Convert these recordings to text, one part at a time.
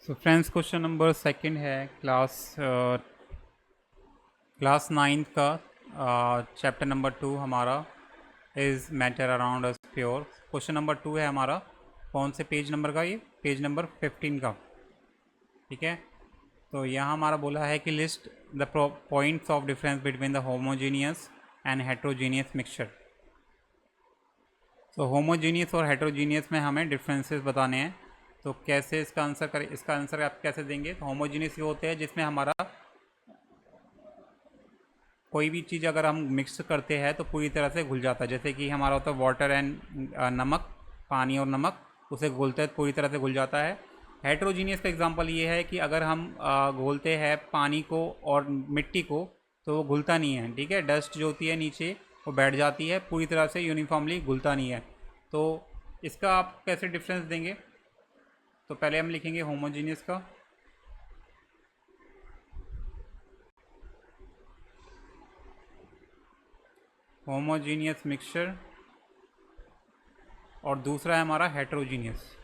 So friends, question number second है class ninth का chapter number 2 हमारा is matter around us pure. Question number 2 है हमारा। कौन से पेज नंबर का? ये पेज नंबर 15 का। ठीक है, तो यहाँ हमारा बोला है कि list the points of difference between the homogeneous and heterogeneous mixture. तो होमोजीनियस और हेट्रोजीनियस में हमें डिफरेंसेस बताने हैं। तो कैसे इसका आंसर करें? इसका आंसर आप कैसे देंगे? तो होमोजीनियस ये होते हैं जिसमें हमारा कोई भी चीज़ अगर हम मिक्स करते हैं तो पूरी तरह से घुल जाता है। जैसे कि हमारा होता है वाटर एंड नमक, पानी और नमक, उसे घोलते हैं पूरी तरह से घुल जाता है। हेट्रोजीनियस का एग्जांपल ये है कि अगर हम घोलते हैं पानी को और मिट्टी को तो वो घुलता नहीं है। ठीक है, डस्ट जो होती है नीचे वो बैठ जाती है, पूरी तरह से यूनिफॉर्मली घुलता नहीं है। तो इसका आप कैसे डिफरेंस देंगे? तो पहले हम लिखेंगे होमोजीनियस का। होमोजीनियस मिक्सचर और दूसरा है हमारा हेट्रोजीनियस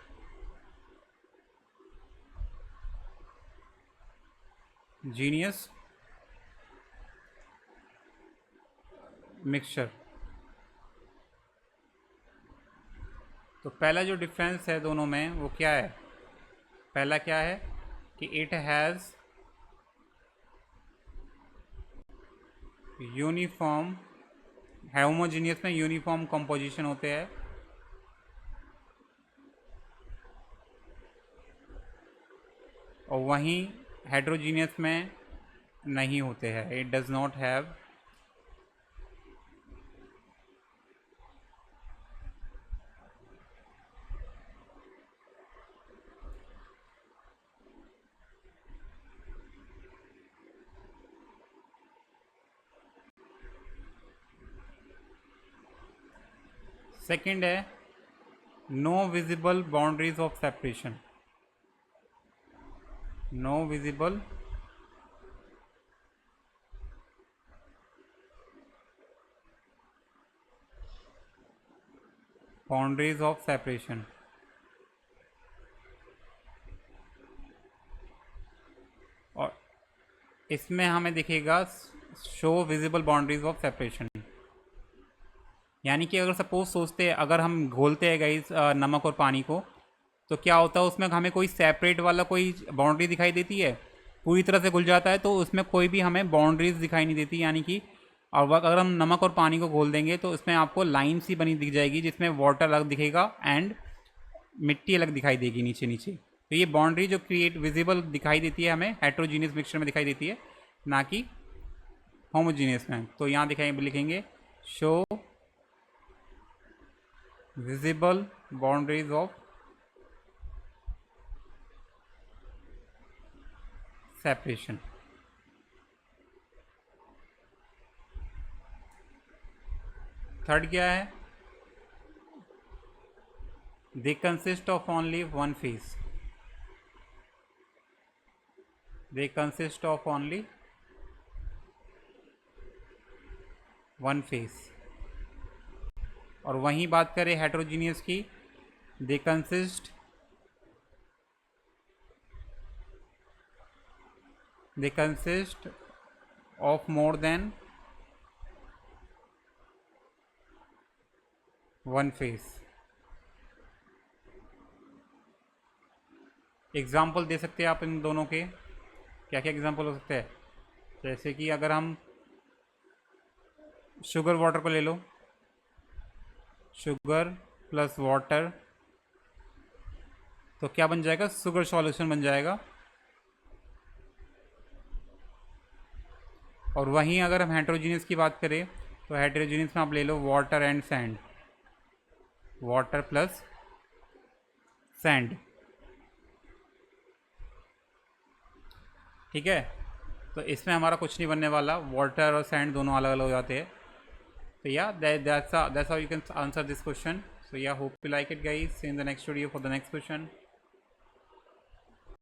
जीनियस मिक्सचर। तो पहला जो डिफरेंस है दोनों में वो क्या है? पहला क्या है कि इट हैज़ यूनिफॉर्म, होमोजीनियस में यूनिफॉर्म कंपोजिशन होते हैं और वहीं हेट्रोजीनियस में नहीं होते हैं। It does not have second है no visible boundaries of separation. No visible boundaries of separation. और इसमें हमें दिखेगा show visible boundaries of separation. यानी कि अगर सपोज सोचते हैं, अगर हम घोलते हैं गाइस नमक और पानी को, तो क्या होता है उसमें हमें कोई सेपरेट वाला कोई बाउंड्री दिखाई देती है? पूरी तरह से घुल जाता है तो उसमें कोई भी हमें बाउंड्रीज दिखाई नहीं देती। यानी कि और अगर हम नमक और पानी को घोल देंगे तो इसमें आपको लाइन सी बनी दिख जाएगी जिसमें वाटर अलग दिखेगा एंड मिट्टी अलग दिखाई देगी नीचे नीचे। तो ये बाउंड्री जो क्रिएट विजिबल दिखाई देती है हमें हेट्रोजीनियस मिक्सचर में दिखाई देती है, ना कि होमोजीनियस में। तो यहाँ लिखेंगे show visible boundaries of separation. Third क्या है? They consist of only one phase. They consist of only one phase. और वहीं बात करें हेट्रोजीनियस की, they consist of more than one phase. Example दे सकते हैं आप इन दोनों के? क्या क्या एग्जाम्पल हो सकते हैं? जैसे कि अगर हम शुगर वाटर को ले लो, शुगर प्लस वाटर, तो क्या बन जाएगा? शुगर सॉल्यूशन बन जाएगा। और वहीं अगर हम हेट्रोजीनियस की बात करें तो हेट्रोजीनियस में आप ले लो water and sand, water plus sand. ठीक है, तो इसमें हमारा कुछ नहीं बनने वाला, वाटर और सैंड दोनों अलग अलग हो जाते हैं। So yeah, that's how you can answer this question. So yeah, hope you like it guys. See you in the next video for the next question.